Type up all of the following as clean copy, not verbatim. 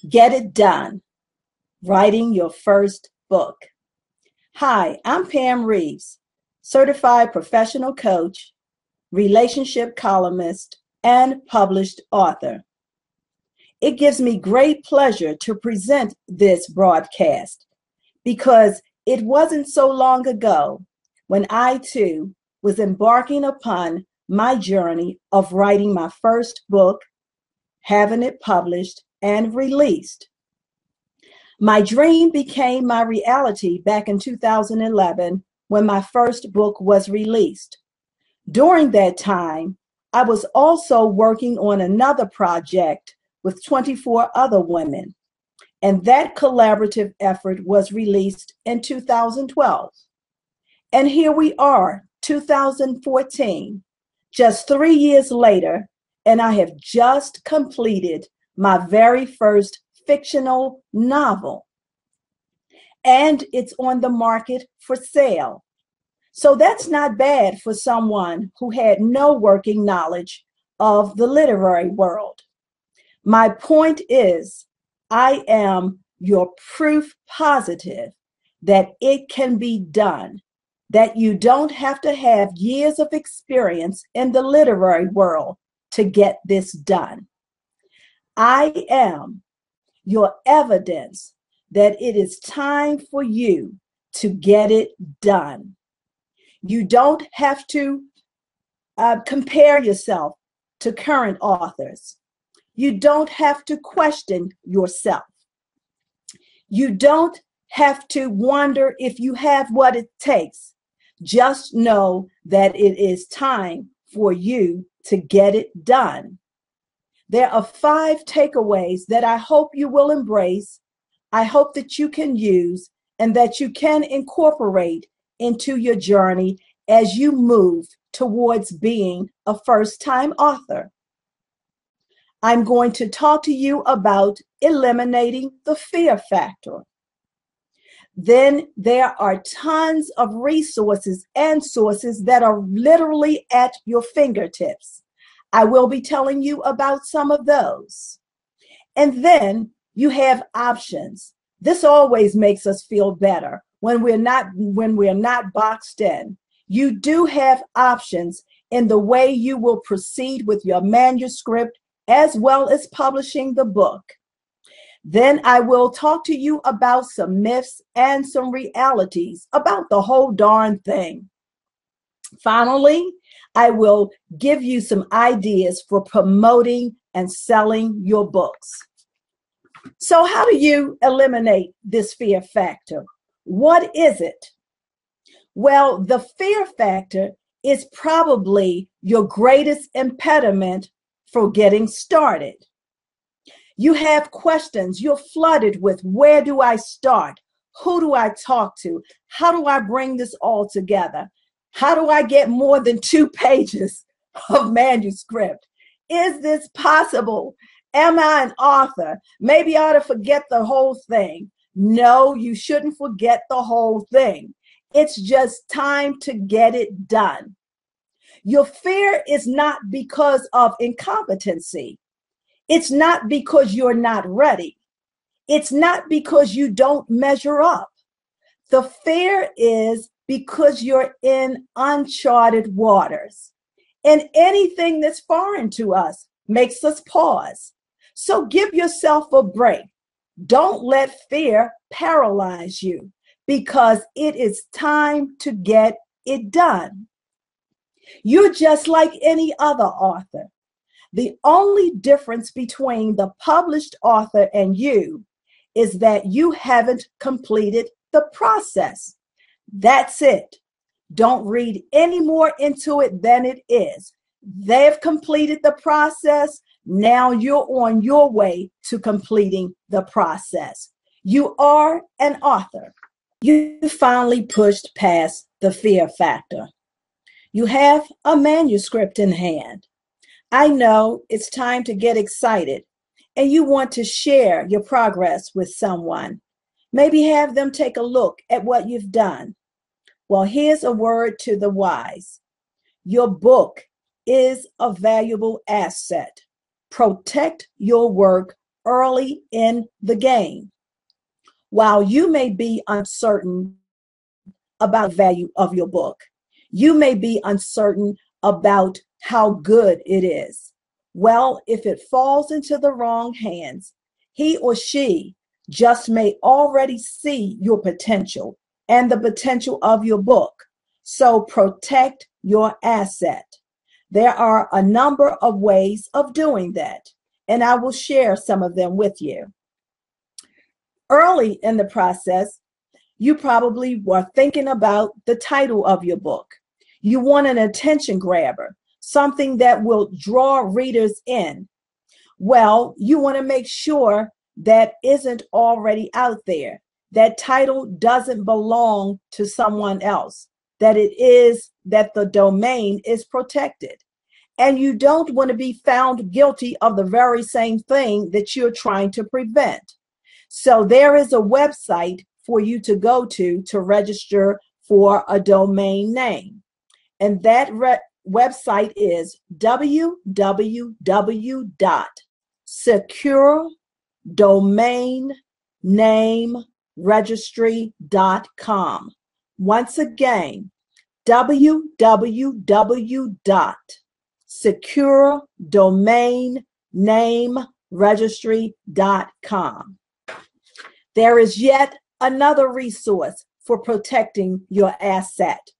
Get it done. Writing your first book. Hi, I'm Pam Reaves, certified professional coach, relationship columnist, and published author. It gives me great pleasure to present this broadcast because it wasn't so long ago when I too was embarking upon my journey of writing my first book, having it published and released. My dream became my reality back in 2011 when my first book was released. During that time, I was also working on another project with 24 other women, and that collaborative effort was released in 2012. And here we are, 2014, just 3 years later, and I have just completed my very first fictional novel. And it's on the market for sale. So that's not bad for someone who had no working knowledge of the literary world. My point is, I am your proof positive that it can be done, that you don't have to have years of experience in the literary world to get this done. I am your evidence that it is time for you to get it done. You don't have to compare yourself to current authors. You don't have to question yourself. You don't have to wonder if you have what it takes. Just know that it is time for you to get it done. There are 5 takeaways that I hope you will embrace, I hope that you can use, and that you can incorporate into your journey as you move towards being a first-time author. I'm going to talk to you about eliminating the fear factor. Then there are tons of resources and sources that are literally at your fingertips. I will be telling you about some of those. And then you have options. This always makes us feel better when we're not boxed in. You do have options in the way you will proceed with your manuscript as well as publishing the book. Then I will talk to you about some myths and some realities about the whole darn thing. Finally, I will give you some ideas for promoting and selling your books. So how do you eliminate this fear factor? What is it? Well, the fear factor is probably your greatest impediment for getting started. You have questions. You're flooded with, where do I start? Who do I talk to? How do I bring this all together? How do I get more than 2 pages of manuscript? Is this possible? Am I an author? Maybe I ought to forget the whole thing. No, you shouldn't forget the whole thing. It's just time to get it done. Your fear is not because of incompetency. It's not because you're not ready. It's not because you don't measure up. The fear is because you're in uncharted waters. And anything that's foreign to us makes us pause. So give yourself a break. Don't let fear paralyze you, because it is time to get it done. You're just like any other author. The only difference between the published author and you is that you haven't completed the process. That's it. Don't read any more into it than it is. They've completed the process. Now you're on your way to completing the process. You are an author. You finally pushed past the fear factor. You have a manuscript in hand. I know it's time to get excited, and you want to share your progress with someone. Maybe have them take a look at what you've done. Well, here's a word to the wise. Your book is a valuable asset. Protect your work early in the game. While you may be uncertain about the value of your book, you may be uncertain about how good it is. Well, if it falls into the wrong hands, he or she just may already see your potential and the potential of your book. So protect your asset. There are a number of ways of doing that, and I will share some of them with you. Early in the process, you probably were thinking about the title of your book. You want an attention grabber, something that will draw readers in. Well, you want to make sure that isn't already out there. That title doesn't belong to someone else, that the domain is protected. And you don't want to be found guilty of the very same thing that you're trying to prevent. So there is a website for you to go to register for a domain name. And that website is www.securedomainnameregistry.com. Once again, www.securedomainnameregistry.com. There is yet another resource for protecting your asset,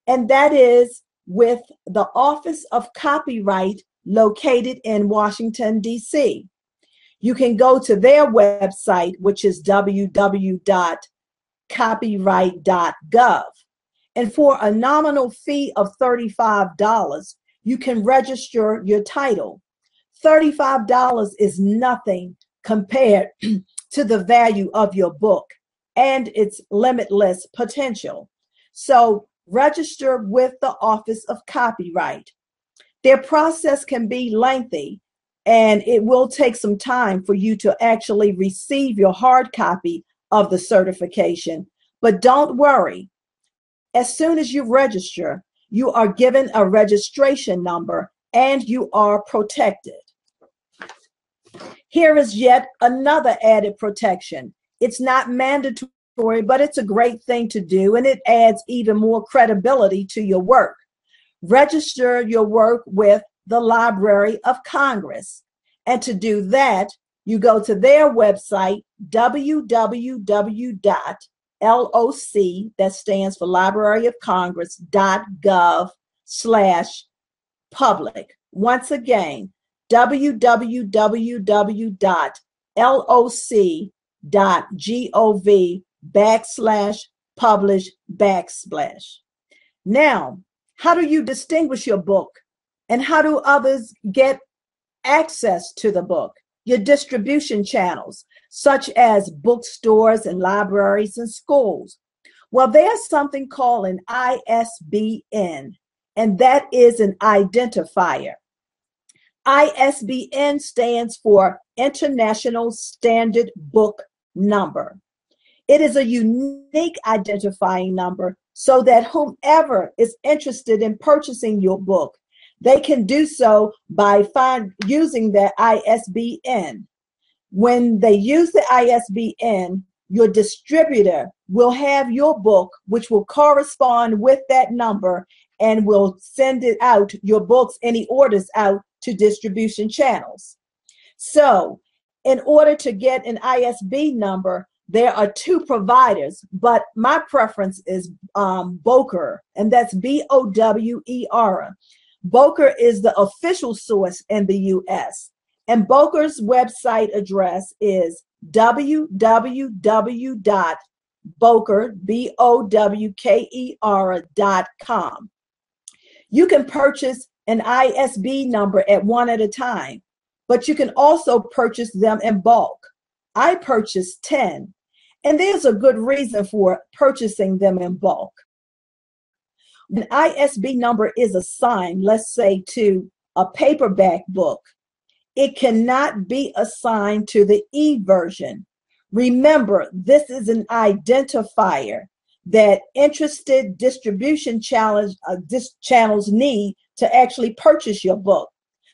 and that is with the Office of Copyright located in Washington, D.C. You can go to their website, which is www.copyright.gov. And for a nominal fee of $35, you can register your title. $35 is nothing compared to the value of your book and its limitless potential. So register with the Office of Copyright. Their process can be lengthy, and it will take some time for you to actually receive your hard copy of the certification. But don't worry. As soon as you register, you are given a registration number and you are protected. Here is yet another added protection. It's not mandatory, but it's a great thing to do, and it adds even more credibility to your work. Register your work with the Library of Congress. And to do that, you go to their website, www.LOC, that stands for Library of Congress, .gov/public. Once again, www.loc.gov/publish/. Now, how do you distinguish your book, and how do others get access to the book? Your distribution channels, such as bookstores and libraries and schools. Well, there's something called an ISBN, and that is an identifier. ISBN stands for International Standard Book Number. It is a unique identifying number so that whomever is interested in purchasing your book, they can do so by using the ISBN. When they use the ISBN, your distributor will have your book, which will correspond with that number, and will send it out, your books, any orders out to distribution channels. So in order to get an ISB number, there are two providers, but my preference is Boker, and that's BOWER. Boker is the official source in the U.S., and Boker's website address is www.boker.com. You can purchase an ISB number at one at a time, but you can also purchase them in bulk. I purchased 10, and there's a good reason for purchasing them in bulk. When ISB number is assigned, let's say to a paperback book, it cannot be assigned to the e-version. Remember, this is an identifier that interested distribution channels need to actually purchase your book.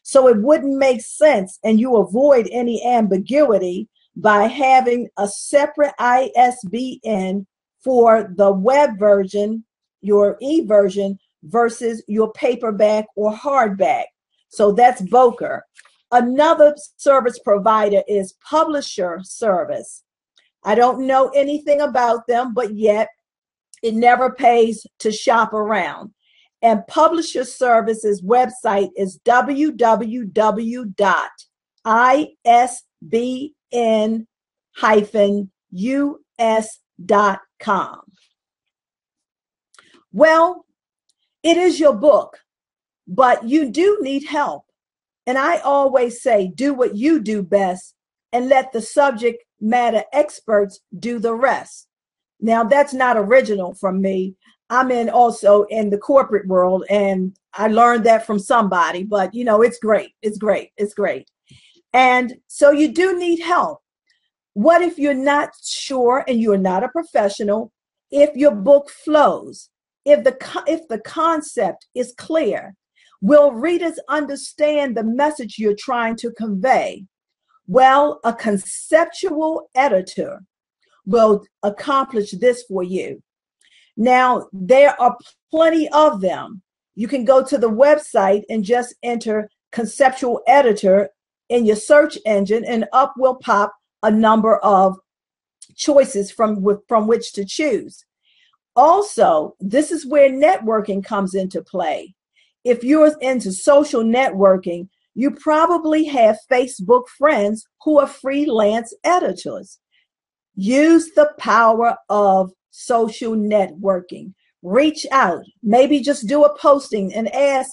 So it wouldn't make sense, and you avoid any ambiguity by having a separate ISBN for the web version, your e-version, versus your paperback or hardback. So that's Boker. Another service provider is Publisher Service. I don't know anything about them, but yet it never pays to shop around. And Publisher Services website is www.isbn-us.com. Well, it is your book, but you do need help. And I always say, do what you do best and let the subject matter experts do the rest. Now, that's not original from me. I'm also in the corporate world, and I learned that from somebody, but it's great. It's great. It's great. And so you do need help. What if you're not sure and you're not a professional? If your book flows, if the concept is clear, will readers understand the message you're trying to convey? Well, a conceptual editor will accomplish this for you. Now, there are plenty of them. You can go to the website and just enter Conceptual Editor in your search engine, and up will pop a number of choices from which to choose. Also, this is where networking comes into play. If you're into social networking, you probably have Facebook friends who are freelance editors. Use the power of social networking. Reach out. Maybe just do a posting and ask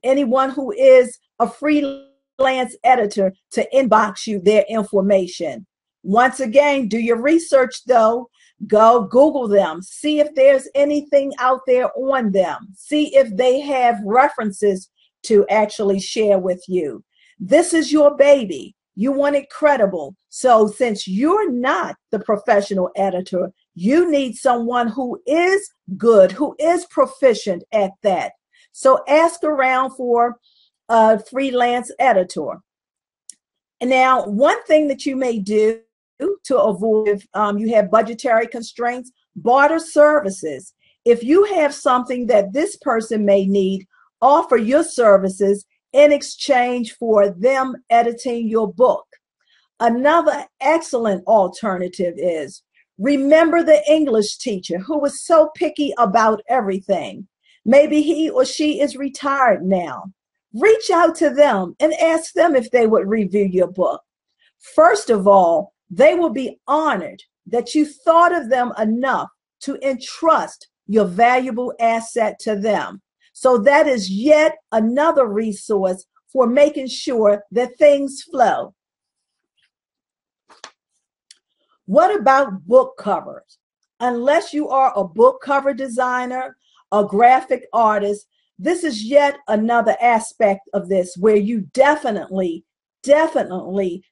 anyone who is a freelance editor to inbox you their information. Once again, do your research though. Go Google them. See if there's anything out there on them. See if they have references to actually share with you. This is your baby. You want it credible. So since you're not the professional editor, you need someone who is good, who is proficient at that. So ask around for a freelance editor. And now, one thing that you may do to avoid if you have budgetary constraints, barter services. If you have something that this person may need, offer your services in exchange for them editing your book. Another excellent alternative is remember the English teacher who was so picky about everything. Maybe he or she is retired now. Reach out to them and ask them if they would review your book. First of all, they will be honored that you thought of them enough to entrust your valuable asset to them. So that is yet another resource for making sure that things flow. What about book covers? Unless you are a book cover designer, a graphic artist, this is yet another aspect of this where you definitely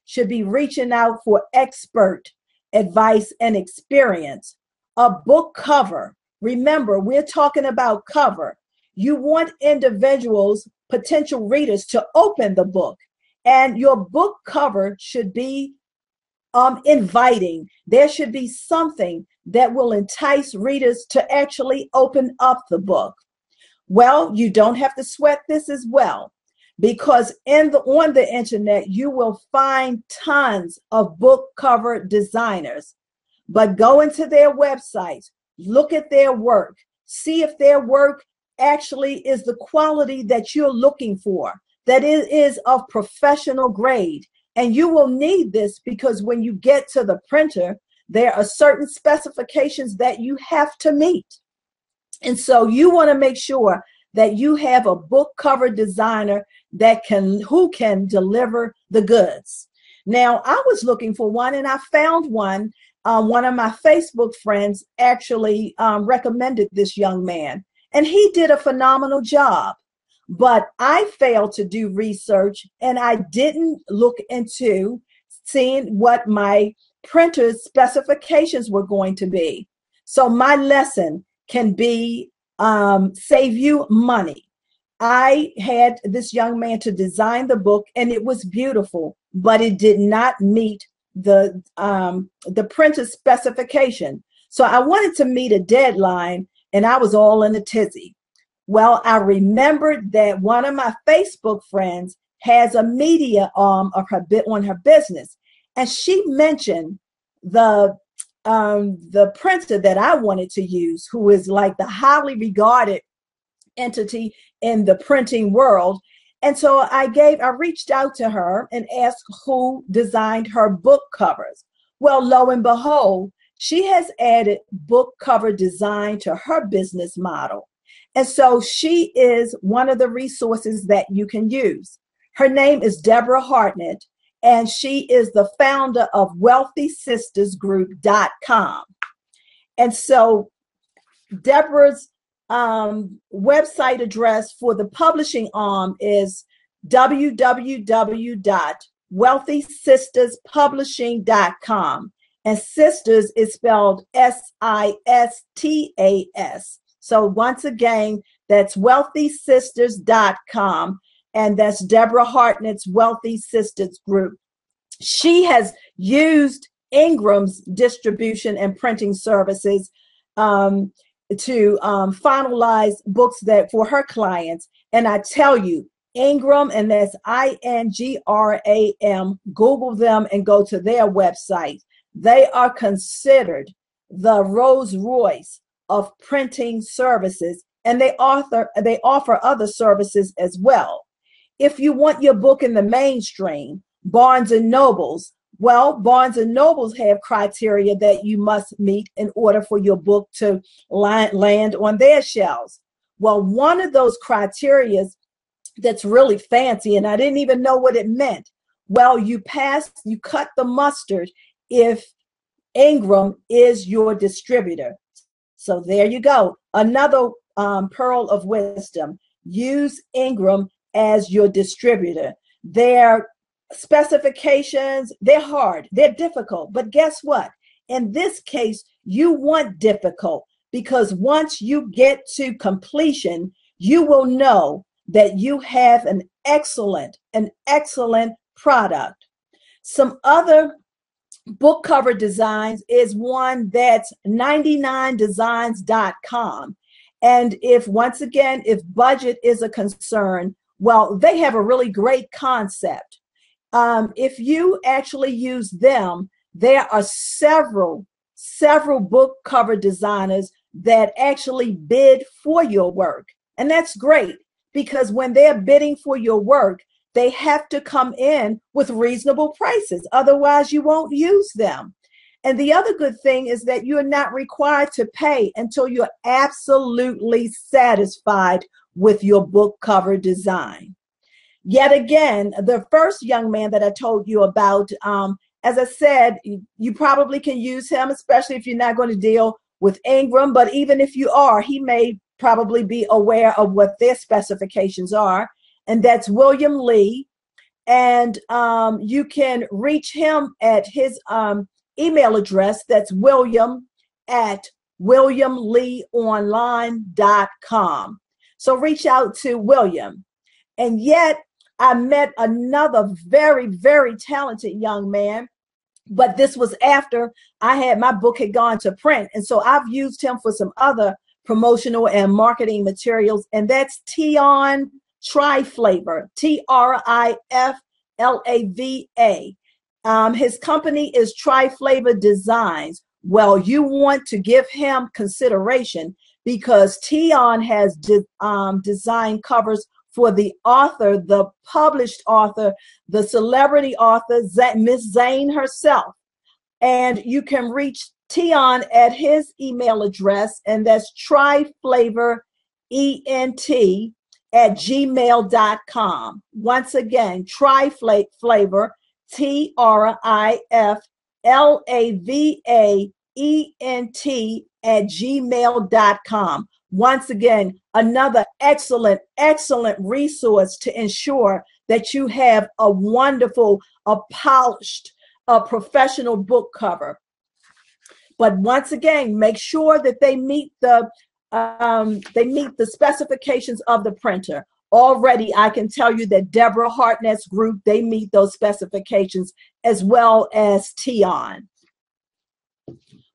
should be reaching out for expert advice and experience. A book cover, remember, we're talking about cover. You want individuals, potential readers, to open the book, and your book cover should be inviting. There should be something that will entice readers to actually open up the book. Well, you don't have to sweat this as well, because on the internet, you will find tons of book cover designers. But go into their websites, look at their work, see if their work actually is the quality that you're looking for, that it is of professional grade. And you will need this because when you get to the printer, there are certain specifications that you have to meet. And so you want to make sure that you have a book cover designer who can deliver the goods. Now, I was looking for one and I found one. One of my Facebook friends actually recommended this young man, and he did a phenomenal job. But I failed to do research, and I didn't look into seeing what my printer's specifications were going to be. So my lesson can be save you money. I had this young man to design the book, and it was beautiful, but it did not meet the printer's specification. So I wanted to meet a deadline, and I was all in a tizzy. Well, I remembered that one of my Facebook friends has a media arm of her bit on her business, and she mentioned the printer that I wanted to use, who is like the highly regarded entity in the printing world. And so I reached out to her and asked who designed her book covers. Well, lo and behold, she has added book cover design to her business model. And so she is one of the resources that you can use. Her name is Deborah Hartnett, and she is the founder of WealthySistersGroup.com. And so Deborah's website address for the publishing arm is www.wealthysisterspublishing.com. And sisters is spelled SISTAS. So once again, that's wealthysisters.com. And that's Deborah Hartnett's Wealthy Sisters Group. She has used Ingram's distribution and printing services to finalize books that for her clients. And I tell you, Ingram, and that's INGRAM, Google them and go to their website. They are considered the Rolls Royce of printing services, and they offer other services as well. If you want your book in the mainstream, Barnes and Nobles, well, Barnes and Nobles have criteria that you must meet in order for your book to land on their shelves. Well, one of those criteria that's really fancy, and I didn't even know what it meant. Well, you cut the mustard if Ingram is your distributor. So there you go. Another pearl of wisdom. Use Ingram as your distributor. Their specifications, they're hard, they're difficult, but guess what? In this case, you want difficult, because once you get to completion, you will know that you have an excellent product. Some other book cover designs is one that's 99designs.com. And if budget is a concern, well, they have a really great concept. If you actually use them, there are several book cover designers that actually bid for your work. And that's great, because when they're bidding for your work, they have to come in with reasonable prices. Otherwise, you won't use them. And the other good thing is that you're not required to pay until you're absolutely satisfied with your book cover design. Yet again, the first young man that I told you about, as I said, you probably can use him, especially if you're not going to deal with Ingram. But even if you are, he may probably be aware of what their specifications are. And that's William Lee. And you can reach him at his email address. That's william@williamleeonline.com. So reach out to William. And yet I met another very, very talented young man, but this was after my book had gone to print. And so I've used him for some other promotional and marketing materials. And that's Tion Triflavor, Triflava. His company is Triflavor Designs. Well, you want to give him consideration, because Tion has designed covers for the author, the published author, the celebrity author, Miss Zane herself. And you can reach Tion at his email address, and that's triflavorent@gmail.com. Once again, Triflavor, triflavaent@gmail.com. Once again, another excellent resource to ensure that you have a wonderful, polished, professional book cover. But once again, make sure that they meet the specifications of the printer. already I can tell you that Deborah Hartnett's group, they meet those specifications, as well as Tion.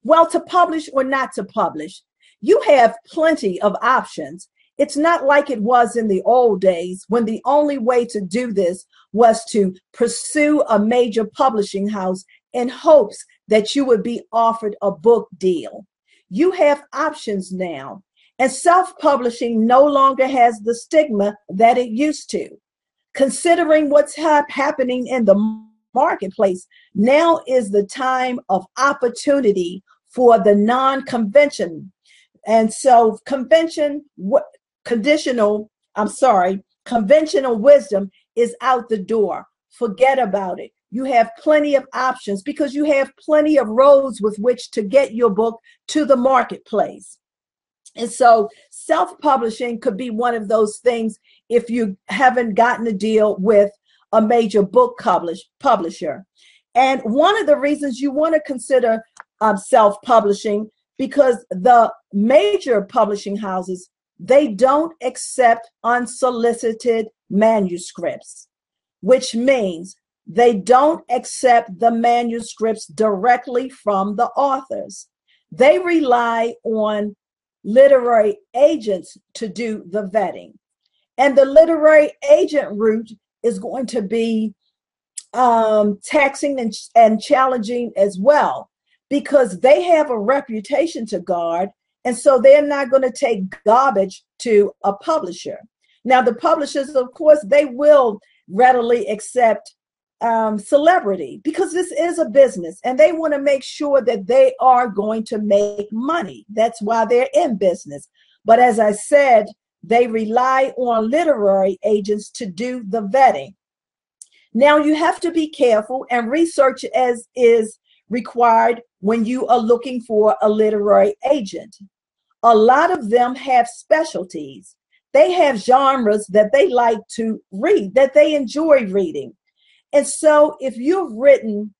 Well, to publish or not to publish, you have plenty of options. It's not like it was in the old days when the only way to do this was to pursue a major publishing house in hopes that you would be offered a book deal. You have options now, and self-publishing no longer has the stigma that it used to. Considering what's happening in the marketplace, now is the time of opportunity for the non-convention. And so conventional wisdom is out the door. Forget about it. You have plenty of options because you have plenty of roads with which to get your book to the marketplace. And so self-publishing could be one of those things if you haven't gotten a deal with a major book publisher. And one of the reasons you want to consider self-publishing, because the major publishing houses, they don't accept unsolicited manuscripts, which means they don't accept the manuscripts directly from the authors. They rely on literary agents to do the vetting. And the literary agent route is going to be taxing and challenging as well, because they have a reputation to guard, and so they're not going to take garbage to a publisher. Now, the publishers, of course, they will readily accept celebrity, because this is a business and they want to make sure that they are going to make money. That's why they're in business. But as I said, they rely on literary agents to do the vetting. Now, you have to be careful, and research as is required when you are looking for a literary agent. A lot of them have specialties. They have genres that they like to read, that they enjoy reading. And so if you've written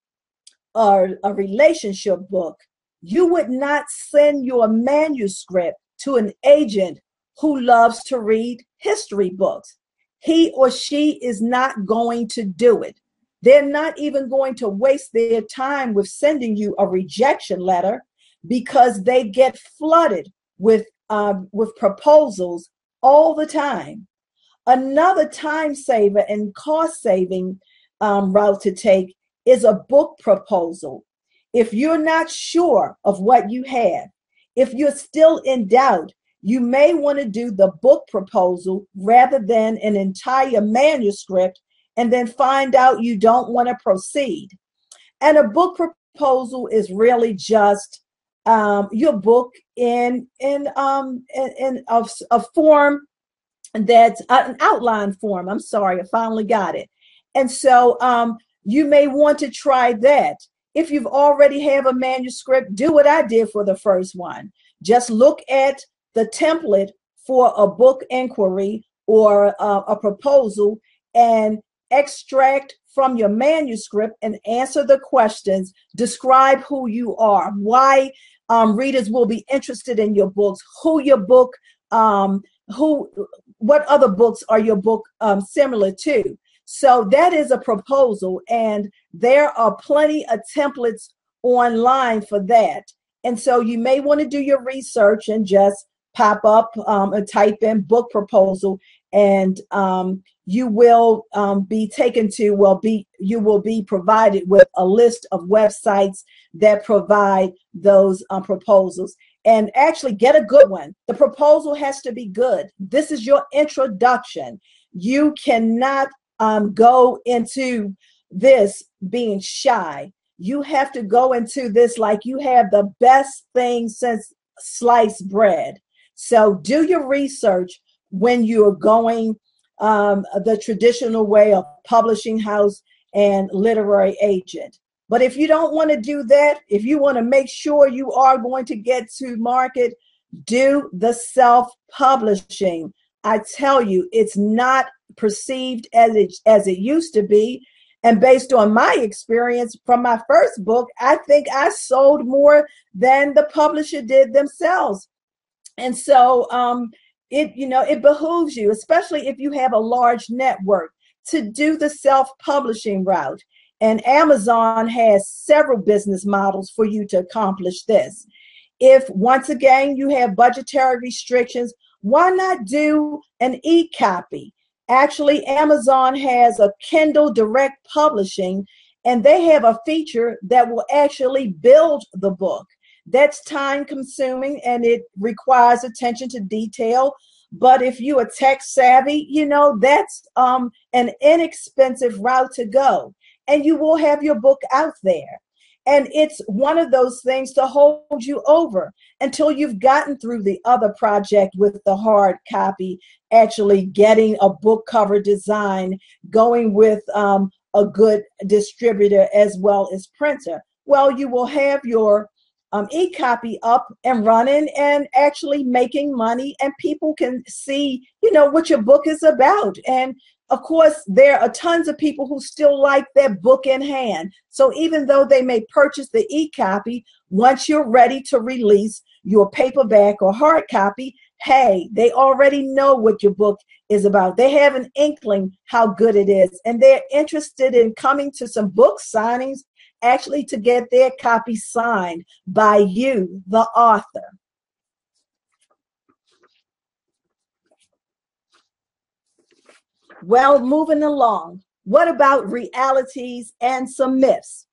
a relationship book, you would not send your manuscript to an agent who loves to read history books. He or she is not going to do it. They're not even going to waste their time with sending you a rejection letter, because they get flooded with proposals all the time. Another time saver and cost saving route to take is a book proposal. If you're not sure of what you have, if you're still in doubt, you may want to do the book proposal rather than an entire manuscript, and then find out you don't want to proceed. And a book proposal is really just your book in a form that's an outline form. I'm sorry, I finally got it. And so you may want to try that. If you've already have a manuscript, do what I did for the first one. Just look at the template for a book inquiry or a proposal, and extract from your manuscript and answer the questions. Describe who you are, why readers will be interested in your books, who your book, what other books are your book similar to. So that is a proposal, and there are plenty of templates online for that. And so you may want to do your research and just pop up and type in book proposal, and you will be taken to, you will be provided with a list of websites that provide those proposals. And actually get a good one. The proposal has to be good. This is your introduction. You cannot go into this being shy. You have to go into this like you have the best thing since sliced bread. So do your research when you're going the traditional way of publishing house and literary agent. But if you don't want to do that, if you want to make sure you are going to get to market, do the self-publishing. I tell you, it's not perceived as it used to be. And based on my experience from my first book, I think I sold more than the publisher did themselves. And so it behooves you, especially if you have a large network, to do the self-publishing route. And Amazon has several business models for you to accomplish this. If once again you have budgetary restrictions, why not do an e-copy? Actually, Amazon has a Kindle Direct Publishing, and they have a feature that will actually build the book. That's time consuming and it requires attention to detail. But if you are tech savvy, that's an inexpensive route to go. And you will have your book out there. And it's one of those things to hold you over until you've gotten through the other project with the hard copy, actually getting a book cover design, going with a good distributor as well as printer. Well, you will have your e-copy up and running and actually making money, and people can see, what your book is about. And of course, there are tons of people who still like their book in hand. So even though they may purchase the e-copy, once you're ready to release your paperback or hard copy, hey, they already know what your book is about. They have an inkling how good it is, and they're interested in coming to some book signings actually to get their copy signed by you, the author. Well, moving along, what about realities and some myths?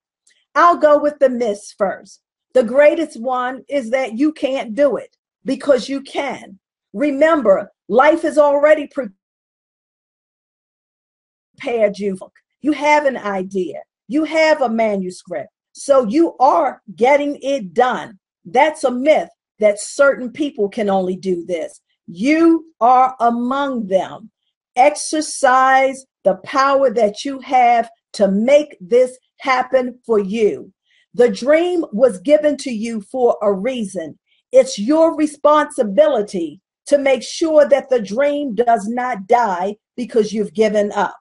I'll go with the myths first. The greatest one is that you can't do it, because you can. Remember, life has already prepared you. You have an idea. You have a manuscript. So you are getting it done. That's a myth that certain people can only do this. You are among them. Exercise the power that you have to make this happen for you. The dream was given to you for a reason. It's your responsibility to make sure that the dream does not die because you've given up.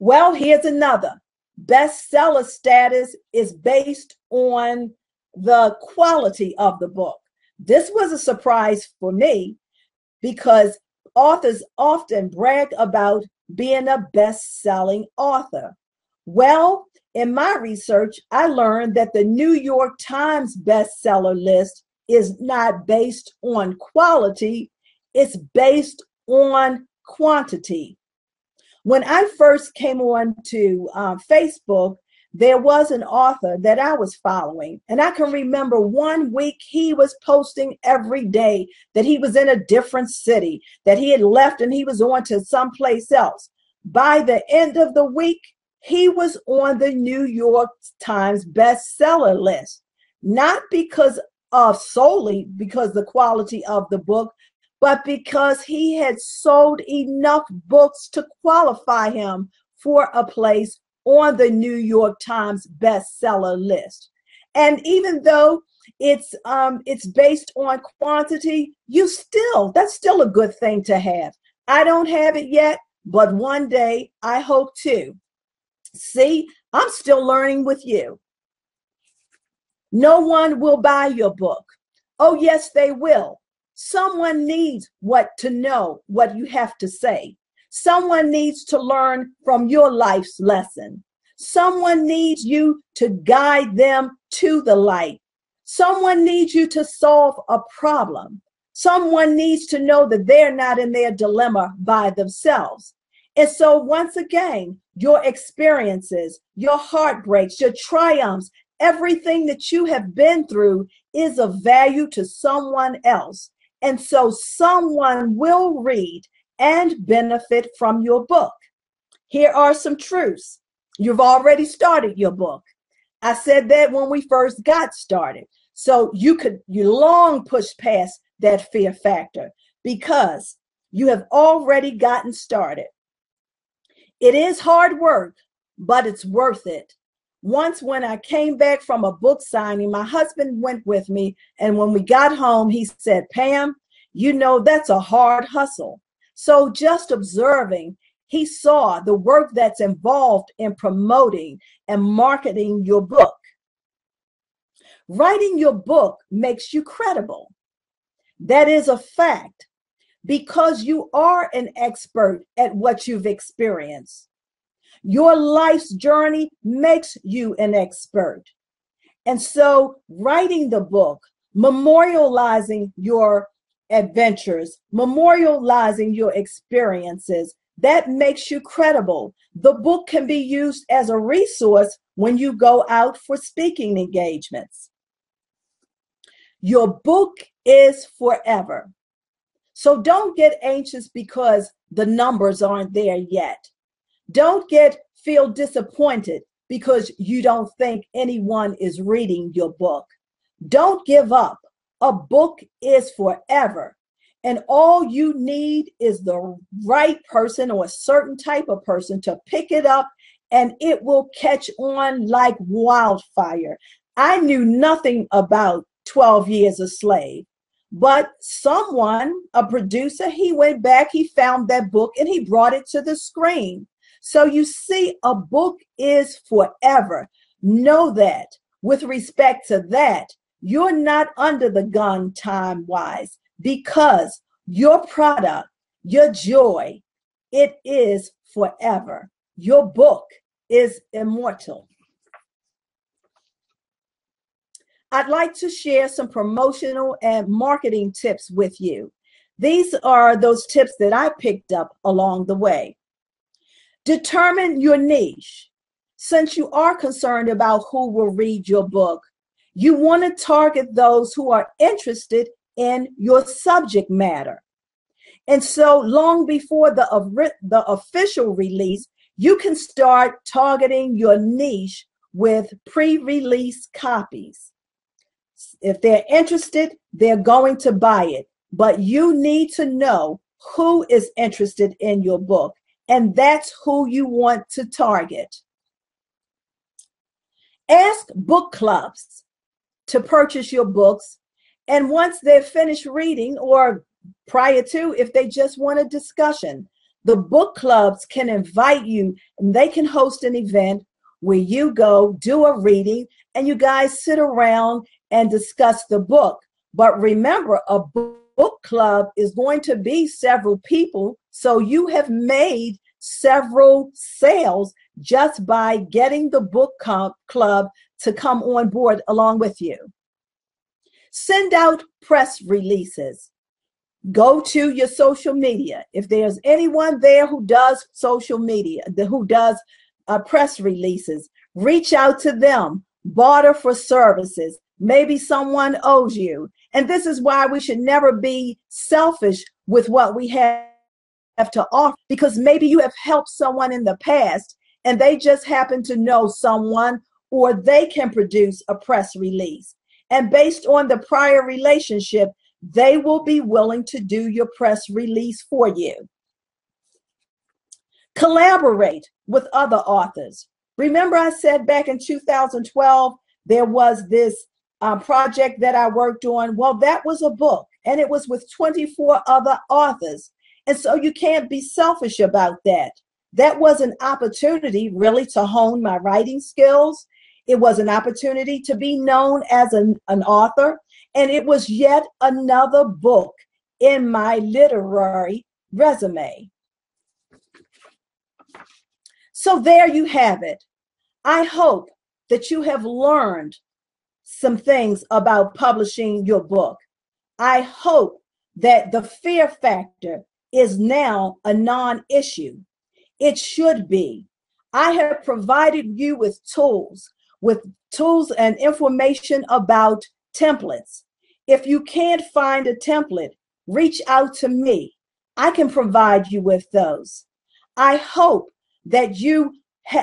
Well, here's another. Bestseller status is based on the quality of the book. This was a surprise for me because authors often brag about being a best-selling author. Well, in my research, I learned that the New York Times bestseller list is not based on quality, it's based on quantity. When I first came on to Facebook, there was an author that I was following, and I can remember one week he was posting every day that he was in a different city, that he had left and he was on to someplace else. By the end of the week, he was on the New York Times bestseller list, not because of solely because the quality of the book, but because he had sold enough books to qualify him for a place on the New York Times bestseller list. And even though it's based on quantity, that's still a good thing to have. I don't have it yet, but one day I hope to. See, I'm still learning with you. No one will buy your book. Oh, yes, they will. Someone needs to know what you have to say. Someone needs to learn from your life's lesson. Someone needs you to guide them to the light. Someone needs you to solve a problem. Someone needs to know that they're not in their dilemma by themselves. And so once again, your experiences, your heartbreaks, your triumphs, everything that you have been through is of value to someone else. And so someone will read and benefit from your book. Here are some truths. You've already started your book. I said that when we first got started. So you long push past that fear factor because you have already gotten started. It is hard work, but it's worth it. Once when I came back from a book signing, my husband went with me. And when we got home, he said, Pam, that's a hard hustle. So just observing, he saw the work that's involved in promoting and marketing your book. Writing your book makes you credible. That is a fact because you are an expert at what you've experienced. Your life's journey makes you an expert. And so writing the book, memorializing your adventures, memorializing your experiences, that makes you credible. The book can be used as a resource when you go out for speaking engagements. Your book is forever. So don't get anxious because the numbers aren't there yet. Don't feel disappointed because you don't think anyone is reading your book. Don't give up. A book is forever. And all you need is the right person or a certain type of person to pick it up, and it will catch on like wildfire. I knew nothing about 12 Years a Slave, but someone, a producer, he went back, he found that book, and he brought it to the screen. So you see, a book is forever. Know that. With respect to that, you're not under the gun time-wise because your product, your joy, it is forever. Your book is immortal. I'd like to share some promotional and marketing tips with you. These are those tips that I picked up along the way. Determine your niche. Since you are concerned about who will read your book, you want to target those who are interested in your subject matter. And so long before the official release, you can start targeting your niche with pre-release copies. If they're interested, they're going to buy it. But you need to know who is interested in your book, and that's who you want to target. Ask book clubs to purchase your books, and once they're finished reading, or prior to, if they just want a discussion, the book clubs can invite you, and they can host an event where you go do a reading and you guys sit around and discuss the book. But remember, a book club is going to be several people, so you have made several sales just by getting the book club to come on board along with you. Send out press releases. Go to your social media. If there's anyone there who does social media, who does press releases, reach out to them, barter for services. Maybe someone owes you. And this is why we should never be selfish with what we have to offer, because maybe you have helped someone in the past and they just happen to know someone, or they can produce a press release. And based on the prior relationship, they will be willing to do your press release for you. Collaborate with other authors. Remember I said back in 2012, there was this project that I worked on. Well, that was a book, and it was with 24 other authors. And so you can't be selfish about that. That was an opportunity really to hone my writing skills. It was an opportunity to be known as an author. And it was yet another book in my literary resume. So there you have it. I hope that you have learned some things about publishing your book. I hope that the fear factor is now a non-issue. It should be. I have provided you with tools and information about templates. If you can't find a template, reach out to me. I can provide you with those. I hope that you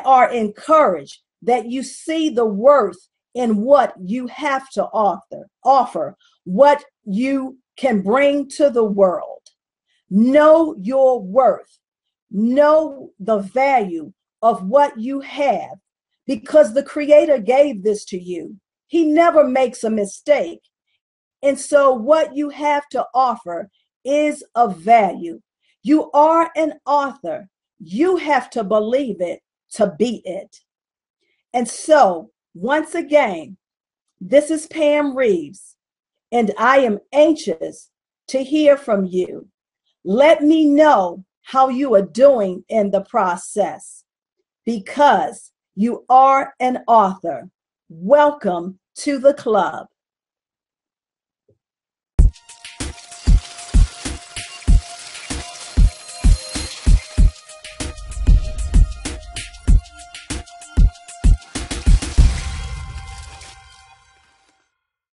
are encouraged, that you see the worth in what you have to offer, what you can bring to the world. Know your worth. Know the value of what you have, because the Creator gave this to you. He never makes a mistake. And so what you have to offer is of value. You are an author. You have to believe it to be it. And so, once again, this is Pam Reaves, and I am anxious to hear from you. Let me know how you are doing in the process. Because you are an author, welcome to the club.